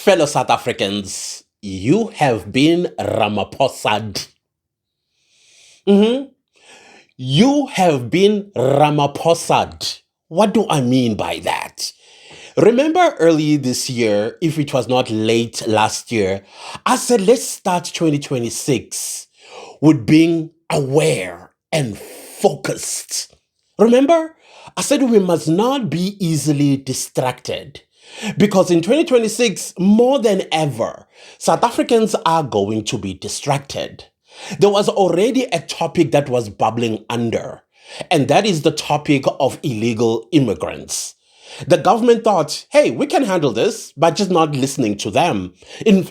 Fellow South Africans, you have been Ramaphosa'd. Mhm. You have been Ramaphosa'd. What do I mean by that? Remember early this year, if it was not late last year, I said let's start 2026 with being aware and focused. Remember? I said we must not be easily distracted. Because in 2026, more than ever, South Africans are going to be distracted. There was already a topic that was bubbling under, and that is the topic of illegal immigrants. The government thought, hey, we can handle this by just not listening to them.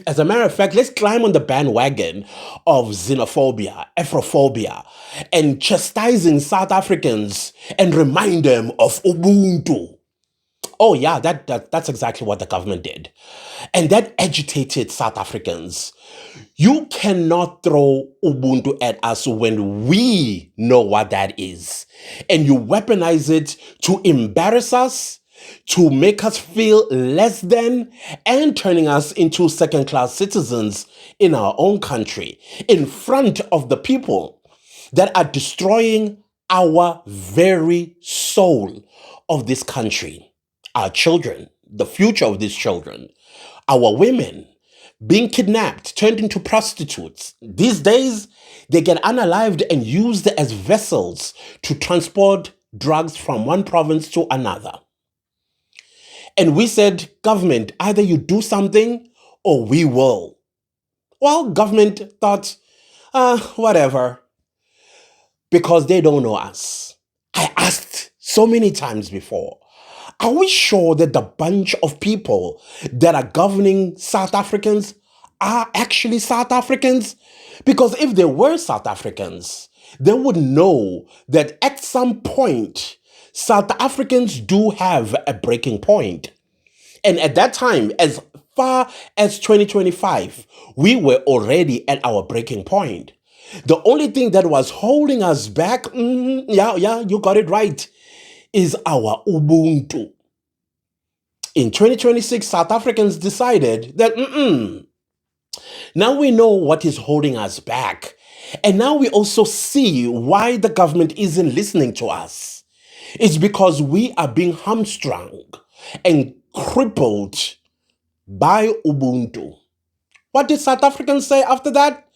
As a matter of fact, let's climb on the bandwagon of xenophobia, Afrophobia, and chastising South Africans and remind them of Ubuntu. Oh yeah, that's exactly what the government did. And that agitated South Africans. You cannot throw Ubuntu at us when we know what that is. And you weaponize it to embarrass us, to make us feel less than, and turning us into second-class citizens in our own country, in front of the people that are destroying our very soul of this country. Our children, the future of these children, our women being kidnapped, turned into prostitutes. These days, they get unalived and used as vessels to transport drugs from one province to another. And we said, government, either you do something or we will. Well, government thought, whatever, because they don't know us. I asked so many times before, are we sure that the bunch of people that are governing South Africans are actually South Africans? Because if they were South Africans, they would know that at some point, South Africans do have a breaking point. And at that time, as far as 2025, we were already at our breaking point. The only thing that was holding us back, yeah, you got it right, is our Ubuntu. In 2026, South Africans decided that now we know what is holding us back. And now we also see why the government isn't listening to us. It's because we are being hamstrung and crippled by Ubuntu. What did South Africans say after that?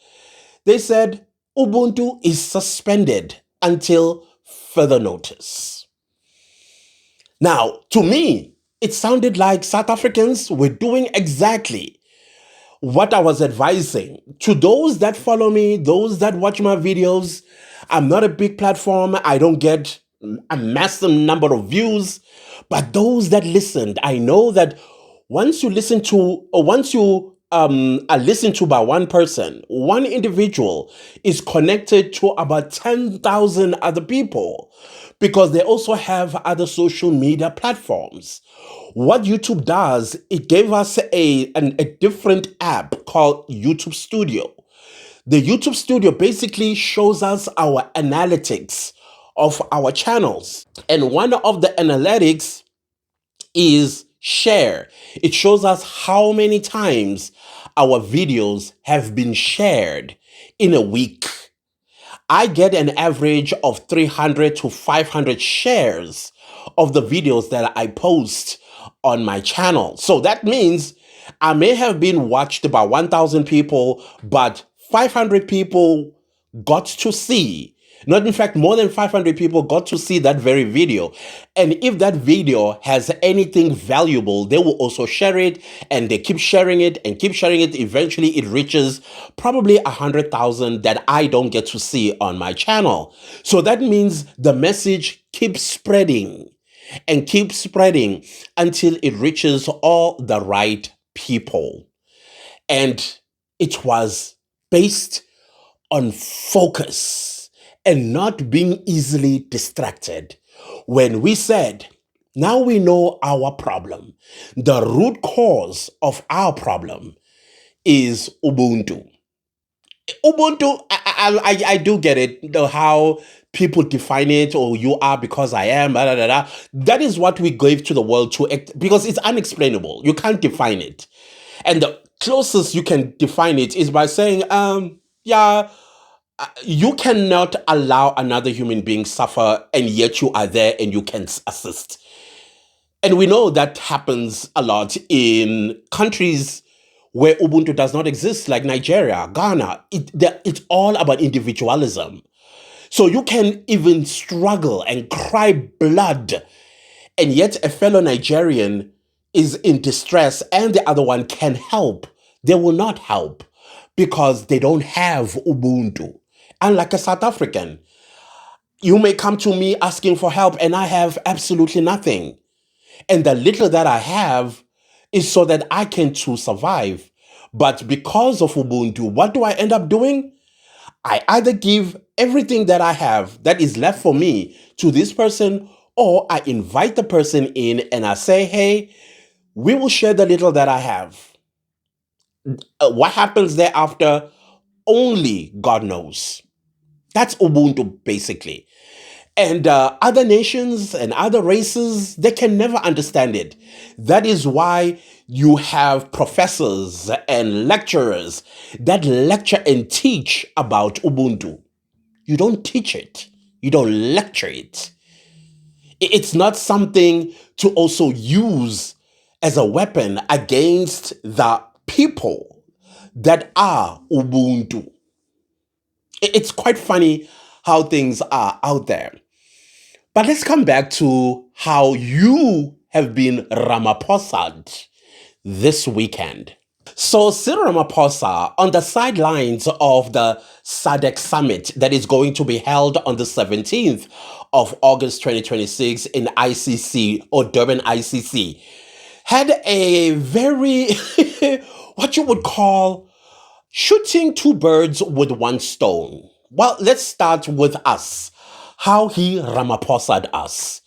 They said Ubuntu is suspended until further notice. Now, to me, it sounded like South Africans were doing exactly what I was advising. To those that follow me, those that watch my videos, I'm not a big platform. I don't get a massive number of views. But those that listened, I know that once you listen to, or once you are listened to by one person, one individual is connected to about 10,000 other people, because they also have other social media platforms. What YouTube does, it gave us a different app called YouTube Studio. The YouTube Studio basically shows us our analytics of our channels. And one of the analytics is share. It shows us how many times our videos have been shared in a week. I get an average of 300 to 500 shares of the videos that I post on my channel. So that means I may have been watched by 1,000 people, but 500 people got to see. Not in fact, more than 500 people got to see that very video. And if that video has anything valuable, they will also share it, and they keep sharing it and keep sharing it. Eventually, it reaches probably 100,000 that I don't get to see on my channel. So that means the message keeps spreading and keeps spreading until it reaches all the right people. And it was based on focus and not being easily distracted. When we said, now we know our problem, the root cause of our problem is Ubuntu. Ubuntu, I do get it, how people define it, or you are because I am, blah, blah, blah, blah. That is what we gave to the world because it's unexplainable. You can't define it. And the closest you can define it is by saying, yeah, you cannot allow another human being suffer, and yet you are there and you can assist. And we know that happens a lot in countries where Ubuntu does not exist, like Nigeria, Ghana. It's all about individualism. So you can even struggle and cry blood, and yet a fellow Nigerian is in distress and the other one can help. They will not help because they don't have Ubuntu. Unlike a South African, you may come to me asking for help and I have absolutely nothing. And the little that I have is so that I can too survive. But because of Ubuntu, what do I end up doing? I either give everything that I have that is left for me to this person, or I invite the person in and I say, hey, we will share the little that I have. What happens thereafter, only God knows. That's Ubuntu, basically. And other nations and other races, they can never understand it. That is why you have professors and lecturers that lecture and teach about Ubuntu. You don't teach it. You don't lecture it. It's not something to also use as a weapon against the people that are Ubuntu. It's quite funny how things are out there. But let's come back to how you have been Ramaphosa this weekend. So Cyril Ramaphosa, on the sidelines of the SADC summit that is going to be held on the 17th of August 2026 in ICC, or Durban ICC, had a very, what you would call, shooting two birds with one stone. Well, let's start with us. How he Ramaphosa'd us.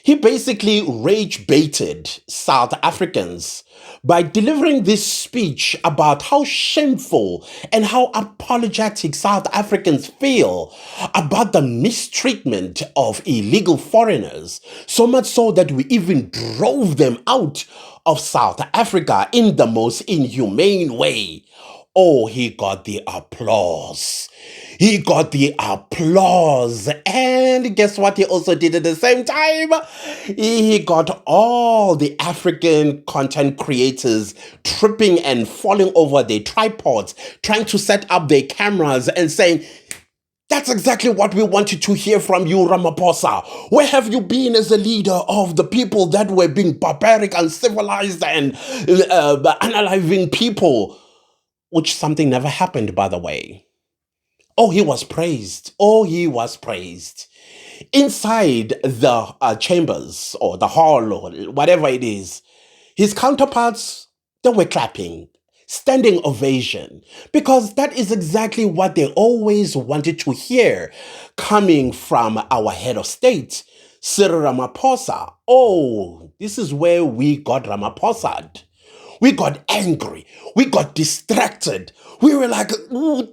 He basically rage baited South Africans by delivering this speech about how shameful and how apologetic South Africans feel about the mistreatment of illegal foreigners, so much so that we even drove them out of South Africa in the most inhumane way. Oh, he got the applause. He got the applause. And guess what he also did at the same time? He got all the African content creators tripping and falling over their tripods, trying to set up their cameras and saying, that's exactly what we wanted to hear from you, Ramaphosa. Where have you been as a leader of the people that were being barbaric, uncivilized, and unaliving people? Which something never happened, by the way. Oh, he was praised. Oh, he was praised. Inside the chambers or the hall or whatever it is, his counterparts, they were clapping, standing ovation, because that is exactly what they always wanted to hear coming from our head of state, Cyril Ramaphosa. Oh, this is where we got Ramaphosa. We got angry. We got distracted. We were like, who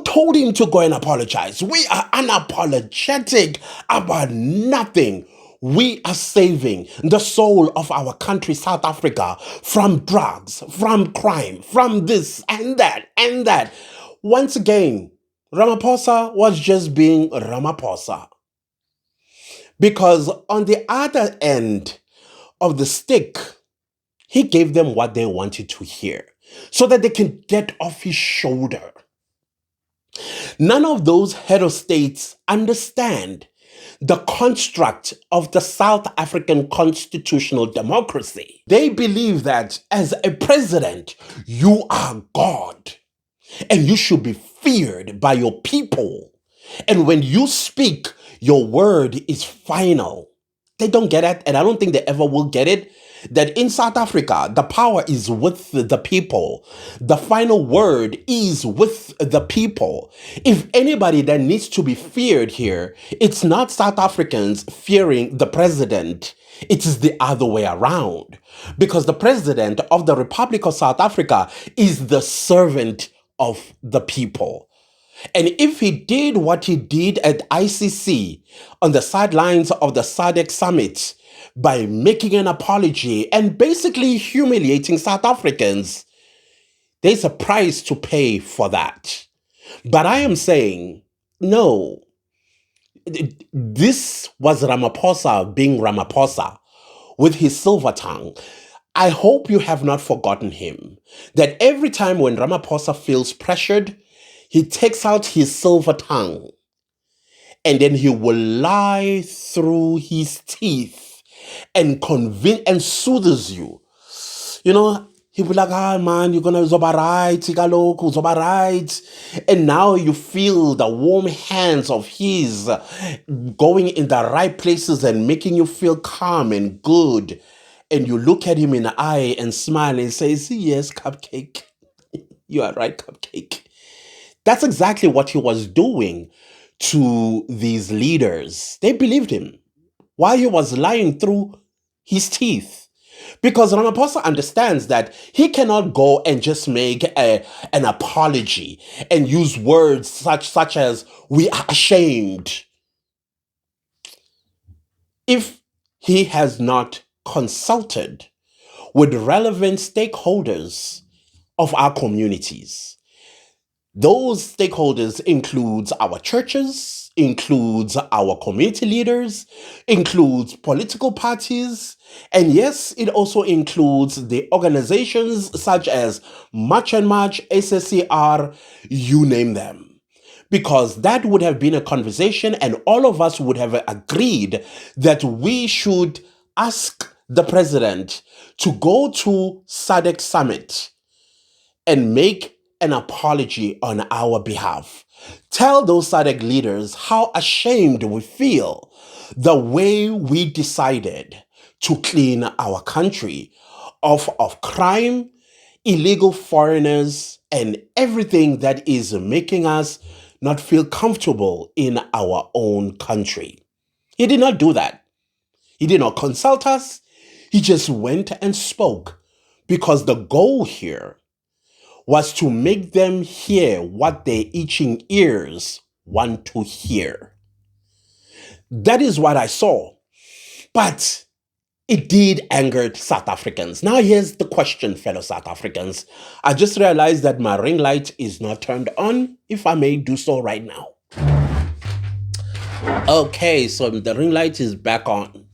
told him to go and apologize? We are unapologetic about nothing. We are saving the soul of our country, South Africa, from drugs, from crime, from this and that and that. Once again, Ramaphosa was just being Ramaphosa. Because on the other end of the stick, he gave them what they wanted to hear so that they can get off his shoulder. None of those head of states understand the construct of the South African constitutional democracy. They believe that as a president, you are God and you should be feared by your people. And when you speak, your word is final. They don't get it, and I don't think they ever will get it, that in South Africa, the power is with the people. The final word is with the people. If anybody that needs to be feared here, it's not South Africans fearing the president. It is the other way around. Because the president of the Republic of South Africa is the servant of the people. And if he did what he did at ICC on the sidelines of the SADC summit, by making an apology and basically humiliating South Africans. There's a price to pay for that. But I am saying, no, this was Ramaphosa being Ramaphosa with his silver tongue. I hope you have not forgotten him. That every time when Ramaphosa feels pressured, he takes out his silver tongue and then he will lie through his teeth and convince and soothes you. You know, he'll be like, ah, man, you're gonna zoba right, Tikaloku, zoba right. And now you feel the warm hands of his going in the right places and making you feel calm and good. And you look at him in the eye and smile and say, yes, Cupcake. You are right, Cupcake. That's exactly what he was doing to these leaders. They believed him while he was lying through his teeth. Because Ramaphosa understands that he cannot go and just make an apology and use words such as, we are ashamed, if he has not consulted with relevant stakeholders of our communities. Those stakeholders includes our churches, includes our community leaders, includes political parties, and yes, it also includes the organizations such as March and March, SSCR, you name them. Because that would have been a conversation and all of us would have agreed that we should ask the president to go to SADC summit and make an apology on our behalf. Tell those SADC leaders how ashamed we feel the way we decided to clean our country of crime, illegal foreigners, and everything that is making us not feel comfortable in our own country. He did not do that. He did not consult us. He just went and spoke because the goal here was to make them hear what their itching ears want to hear. That is what I saw. But it did anger South Africans. Now here's the question, fellow South Africans. I just realized that my ring light is not turned on, if I may do so right now. Okay, so the ring light is back on.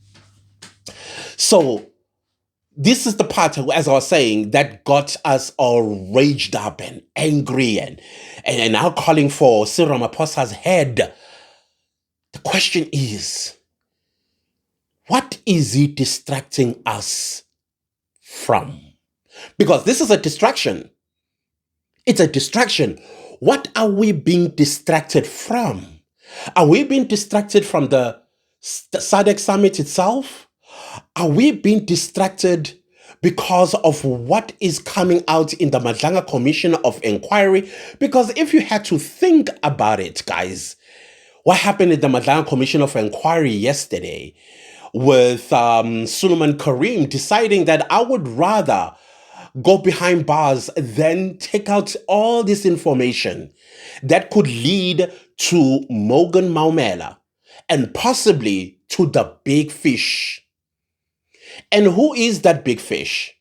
So this is the part, as I was saying, that got us all raged up and angry and now calling for Cyril Ramaphosa's head. The question is, what is he distracting us from? Because this is a distraction. It's a distraction. What are we being distracted from? Are we being distracted from the SADC summit itself? Are we being distracted because of what is coming out in the Madlanga Commission of Inquiry? Because if you had to think about it, guys, what happened in the Madlanga Commission of Inquiry yesterday with Suleiman Karim deciding that I would rather go behind bars than take out all this information that could lead to Morgan Maumela and possibly to the big fish. And who is that big fish?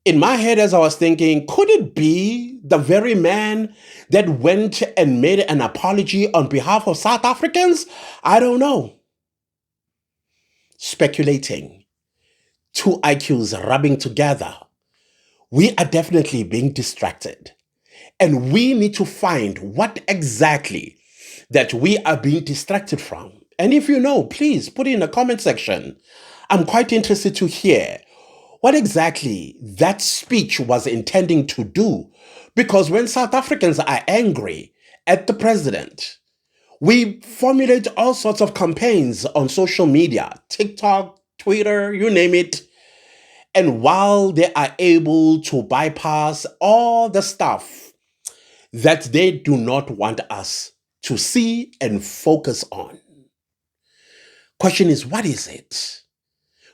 In my head, as I was thinking, could it be the very man that went and made an apology on behalf of South Africans? I don't know. Speculating. Two IQs rubbing together. We are definitely being distracted. And we need to find what exactly that we are being distracted from. And if you know, please put it in the comment section. I'm quite interested to hear what exactly that speech was intending to do. Because when South Africans are angry at the president, we formulate all sorts of campaigns on social media, TikTok, Twitter, you name it. And while they are able to bypass all the stuff that they do not want us to see and focus on. Question is, what is it?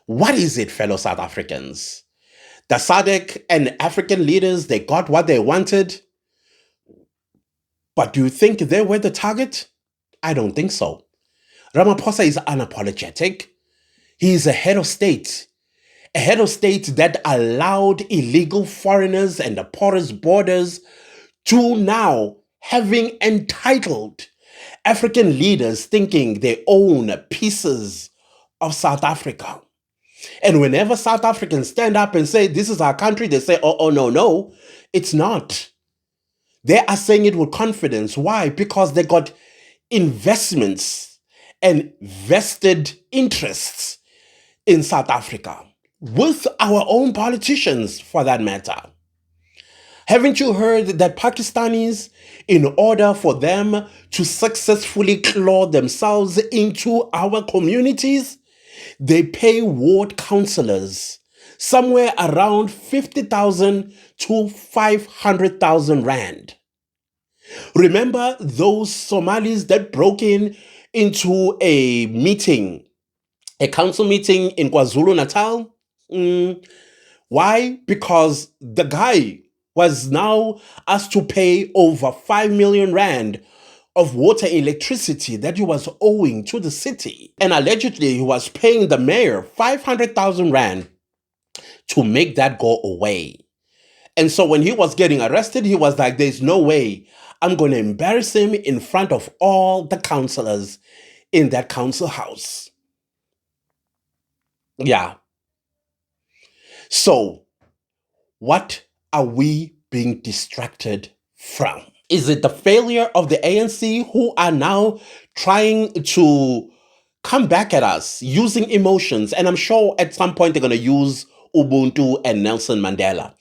What is it, fellow South Africans? The SADC and African leaders, they got what they wanted. But do you think they were the target? I don't think so. Ramaphosa is unapologetic. He is a head of state. A head of state that allowed illegal foreigners and the porous borders to now having entitled African leaders thinking they own pieces of South Africa. And whenever South Africans stand up and say, this is our country, they say, oh, no, no, it's not. They are saying it with confidence. Why? Because they got investments and vested interests in South Africa with our own politicians, for that matter. Haven't you heard that Pakistanis, in order for them to successfully claw themselves into our communities, they pay ward councillors somewhere around 50,000 to 500,000 rand. Remember those Somalis that broke into a meeting, a council meeting in KwaZulu-Natal? Why? Because the guy was now asked to pay over 5 million rand of water and electricity that he was owing to the city. And allegedly, he was paying the mayor 500,000 rand to make that go away. And so when he was getting arrested, he was like, there's no way I'm going to embarrass him in front of all the councillors in that council house. Yeah. So what are we being distracted from? Is it the failure of the ANC who are now trying to come back at us using emotions? And I'm sure at some point they're going to use Ubuntu and Nelson Mandela.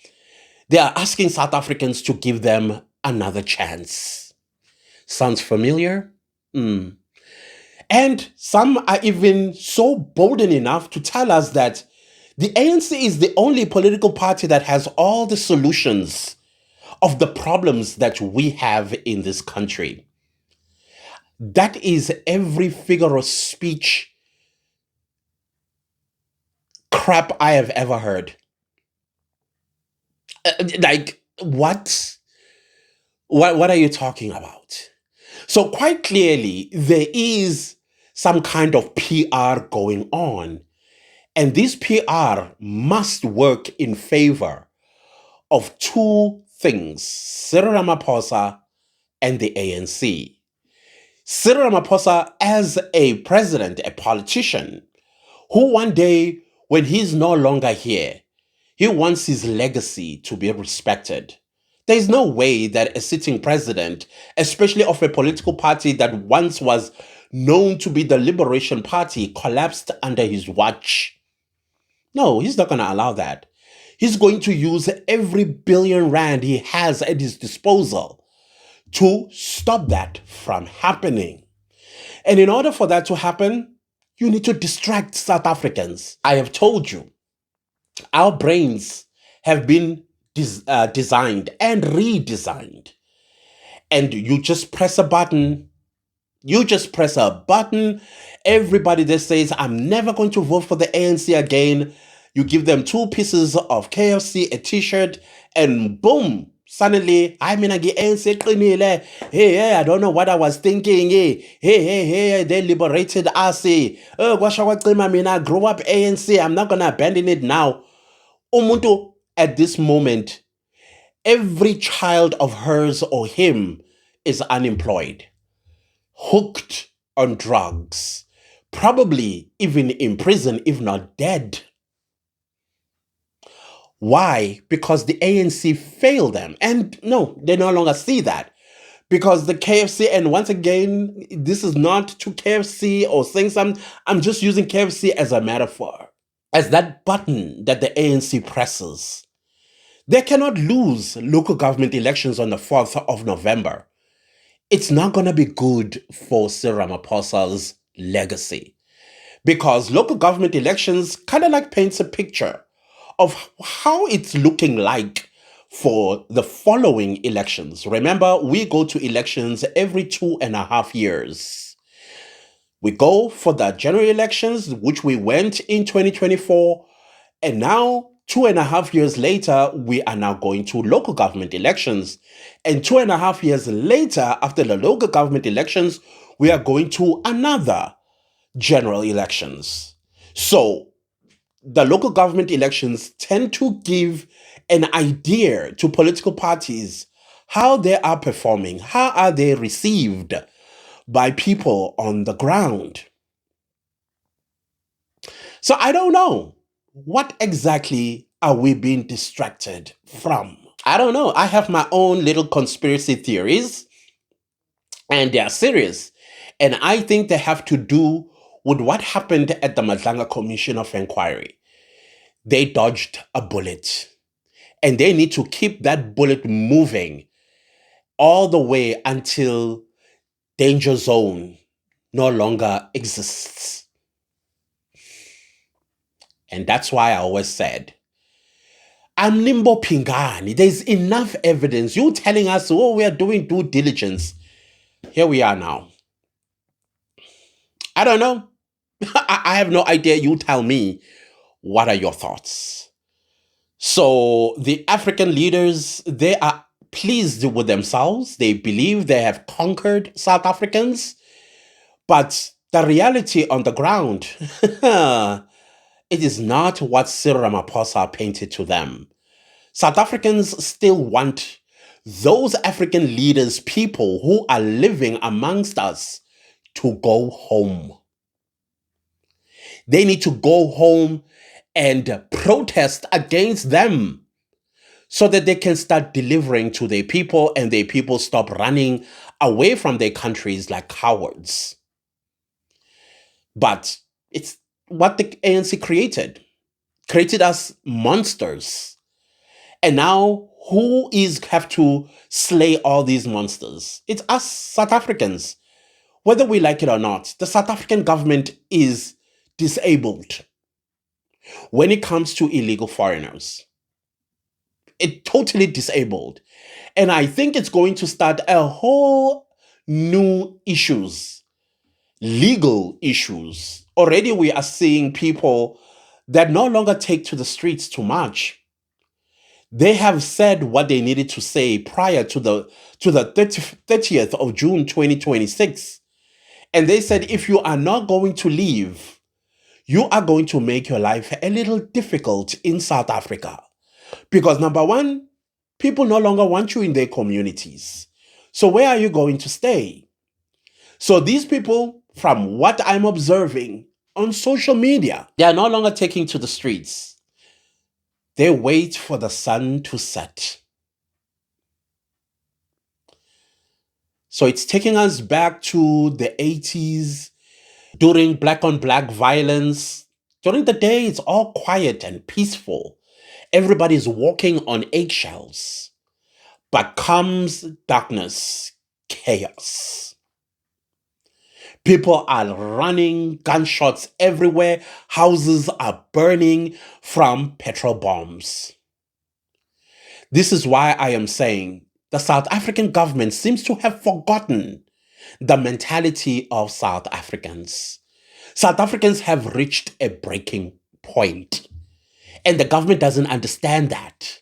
They are asking South Africans to give them another chance. Sounds familiar? And some are even so bold enough to tell us that the ANC is the only political party that has all the solutions of the problems that we have in this country. That is every figure of speech crap I have ever heard. Like, what? What are you talking about? So quite clearly, there is some kind of PR going on. And this PR must work in favor of two things: Cyril Ramaphosa and the ANC. Cyril Ramaphosa as a president, a politician, who one day, when he's no longer here, he wants his legacy to be respected. There's no way that a sitting president, especially of a political party that once was known to be the Liberation Party, collapsed under his watch. No, he's not going to allow that. He's going to use every billion rand he has at his disposal to stop that from happening. And in order for that to happen, you need to distract South Africans. I have told you, our brains have been designed and redesigned. And you just press a button. Everybody that says, I'm never going to vote for the ANC again, you give them 2 pieces of KFC, a t-shirt, and boom, suddenly, I mean, I get ANC. Hey, I don't know what I was thinking. Hey, they liberated us. I grew up ANC. I'm not going to abandon it now. Umuntu, at this moment, every child of hers or him is unemployed, hooked on drugs, probably even in prison, if not dead. Why? Because the ANC failed them. And no, they no longer see that. Because the KFC, and once again, this is not to KFC or saying something, I'm just using KFC as a metaphor. As that button that the ANC presses. They cannot lose local government elections on the 4th of November. It's not going to be good for Cyril Ramaphosa's legacy. Because local government elections kind of like paints a picture of how it's looking like for the following elections. Remember, we go to elections every 2.5 years. We go for the general elections, which we went in 2024, and now 2.5 years later, we are now going to local government elections. And 2.5 years later, after the local government elections, we are going to another general elections. So the local government elections tend to give an idea to political parties how they are performing, how are they received by people on the ground. So I don't know. What exactly are we being distracted from? I don't know. I have my own little conspiracy theories, and they are serious. And I think they have to do with what happened at the Madlanga Commission of Inquiry. They dodged a bullet, and they need to keep that bullet moving all the way until danger zone no longer exists. And that's why I always said, I'm limbo pingani. There's enough evidence. You telling us, oh, we are doing due diligence. Here we are now. I don't know. I have no idea. You tell me. What are your thoughts? So the African leaders, they are pleased with themselves. They believe they have conquered South Africans. But the reality on the ground, it is not what Cyril Ramaphosa painted to them. South Africans still want those African leaders, people who are living amongst us, to go home. They need to go home and protest against them so that they can start delivering to their people and their people stop running away from their countries like cowards. But it's what the ANC created us monsters. And now who is have to slay all these monsters? It's us South Africans. Whether we like it or not, the South African government is disabled when it comes to illegal foreigners. It totally disabled. And I think it's going to start a whole new issues, legal issues. Already we are seeing people that no longer take to the streets too much. They have said what they needed to say prior to the 30th of June 2026. And they said, if you are not going to leave, you are going to make your life a little difficult in South Africa. Because number one, people no longer want you in their communities. So where are you going to stay? So these people, from what I'm observing on social media, they are no longer taking to the streets. They wait for the sun to set. So it's taking us back to the 80s, during black on black violence. During the day, it's all quiet and peaceful. Everybody's walking on eggshells. But comes darkness, chaos. People are running, gunshots everywhere. Houses are burning from petrol bombs. This is why I am saying the South African government seems to have forgotten the mentality of South Africans. South Africans have reached a breaking point, and the government doesn't understand that.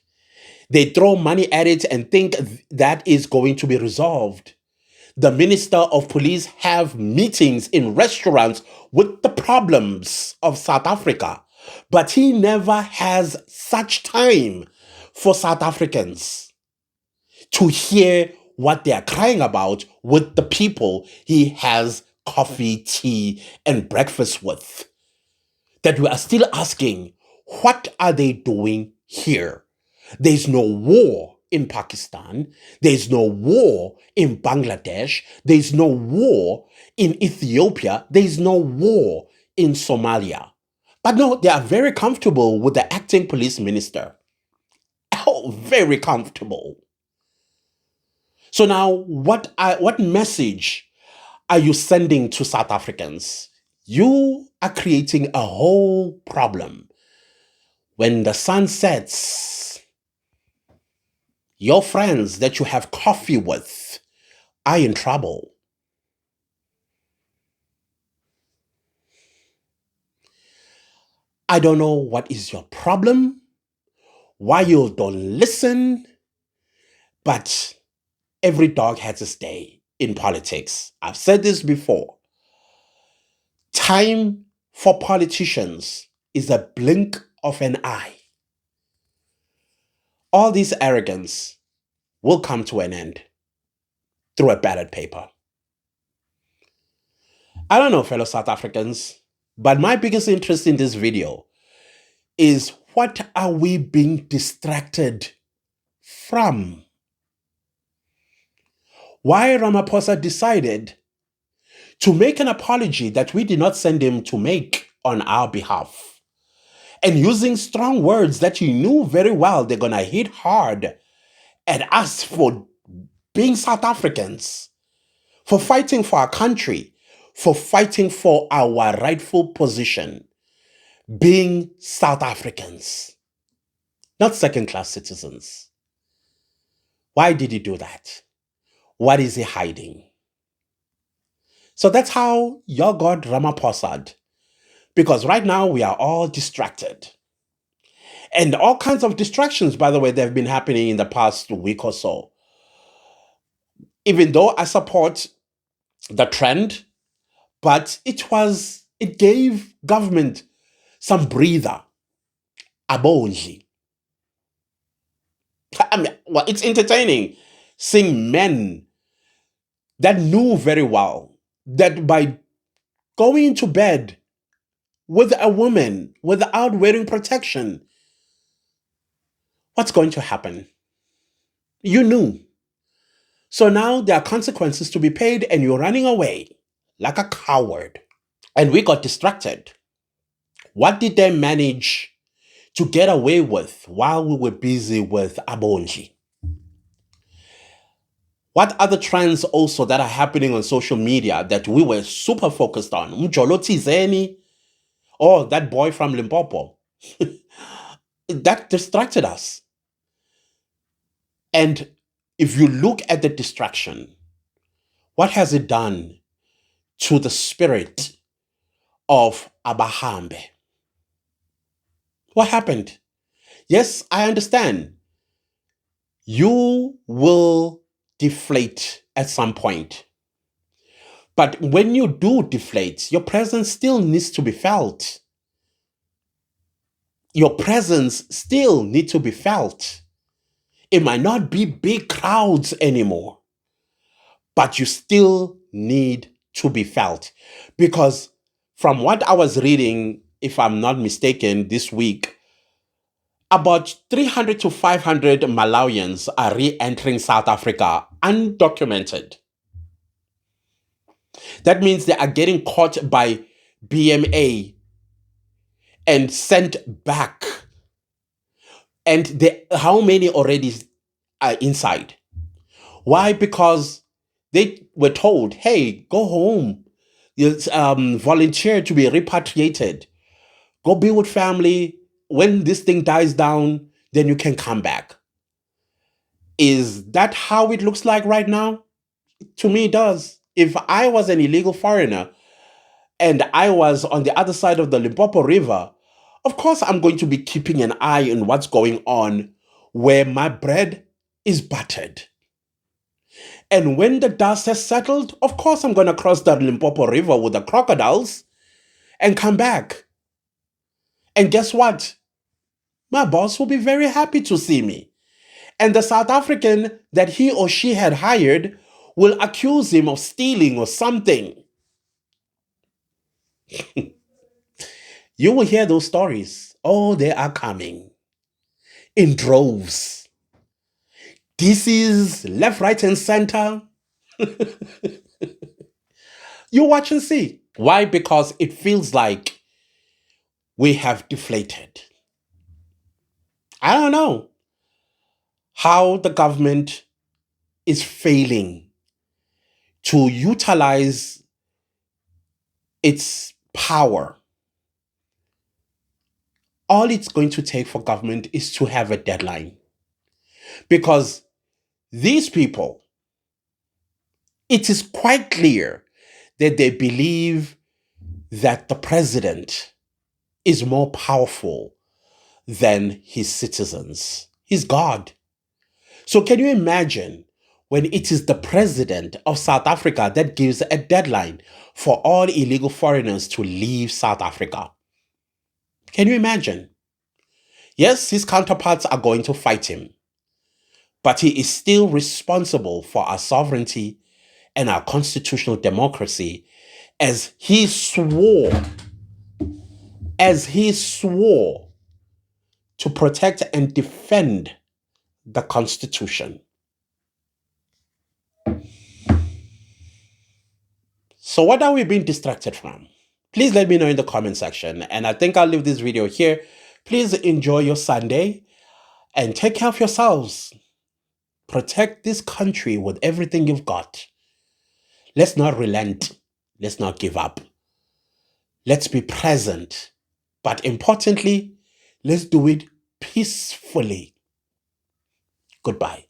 They throw money at it and think that is going to be resolved. The Minister of Police have meetings in restaurants with the problems of South Africa, but he never has such time for South Africans to hear what they are crying about with the people he has coffee, tea, and breakfast with. That we are still asking, what are they doing here? There's no war in Pakistan. There's no war in Bangladesh. There's no war in Ethiopia. There's no war in Somalia. But no, they are very comfortable with the acting police minister. Oh, very comfortable. So now, what message are you sending to South Africans? You are creating a whole problem. When the sun sets, your friends that you have coffee with are in trouble. I don't know what is your problem, why you don't listen, but every dog has its day in politics. I've said this before. Time for politicians is a blink of an eye. All this arrogance will come to an end through a ballot paper. I don't know, fellow South Africans, but my biggest interest in this video is what are we being distracted from? Why Ramaphosa decided to make an apology that we did not send him to make on our behalf, and using strong words that you knew very well they're going to hit hard at us for being South Africans, for fighting for our country, for fighting for our rightful position, being South Africans, not second-class citizens. Why did he do that? What is he hiding? So that's how y'all got Ramaphosa. Because right now we are all distracted. And all kinds of distractions, by the way, that have been happening in the past week or so. Even though I support the trend, but it gave government some breather. Abonji. I mean, well, it's entertaining seeing men that knew very well that by going to bed with a woman without wearing protection, what's going to happen? You knew. So now there are consequences to be paid and you're running away like a coward. And we got distracted. What did they manage to get away with while we were busy with Abonji? What other trends also that are happening on social media that we were super focused on? Mjolo Tizeni, or that boy from Limpopo. That distracted us. And if you look at the distraction, what has it done to the spirit of Abahambe? What happened? Yes, I understand. You will deflate at some point. But when you do deflate, your presence still needs to be felt. Your presence still needs to be felt. It might not be big crowds anymore, but you still need to be felt. Because from what I was reading, if I'm not mistaken, this week, about 300 to 500 Malawians are re-entering South Africa undocumented. That means they are getting caught by BMA and sent back. And how many already are inside? Why? Because they were told, hey, go home. You volunteer to be repatriated. Go be with family. When this thing dies down, then you can come back. Is that how it looks like right now? To me, it does. If I was an illegal foreigner and I was on the other side of the Limpopo River, of course I'm going to be keeping an eye on what's going on where my bread is buttered. And when the dust has settled, of course I'm going to cross the Limpopo River with the crocodiles and come back. And guess what? My boss will be very happy to see me. And the South African that he or she had hired will accuse him of stealing or something. You will hear those stories. Oh, they are coming in droves. This is left, right, and center. You watch and see. Why? Because it feels like we have deflated. I don't know how the government is failing to utilize its power. All it's going to take for government is to have a deadline. Because these people, it is quite clear that they believe that the president is more powerful than his citizens. He's God. So can you imagine when it is the president of South Africa that gives a deadline for all illegal foreigners to leave South Africa? Can you imagine? Yes, his counterparts are going to fight him, but he is still responsible for our sovereignty and our constitutional democracy as he swore to protect and defend the Constitution. So what are we being distracted from? Please let me know in the comment section. And I think I'll leave this video here. Please enjoy your Sunday and take care of yourselves. Protect this country with everything you've got. Let's not relent. Let's not give up. Let's be present. But importantly, let's do it peacefully. Goodbye.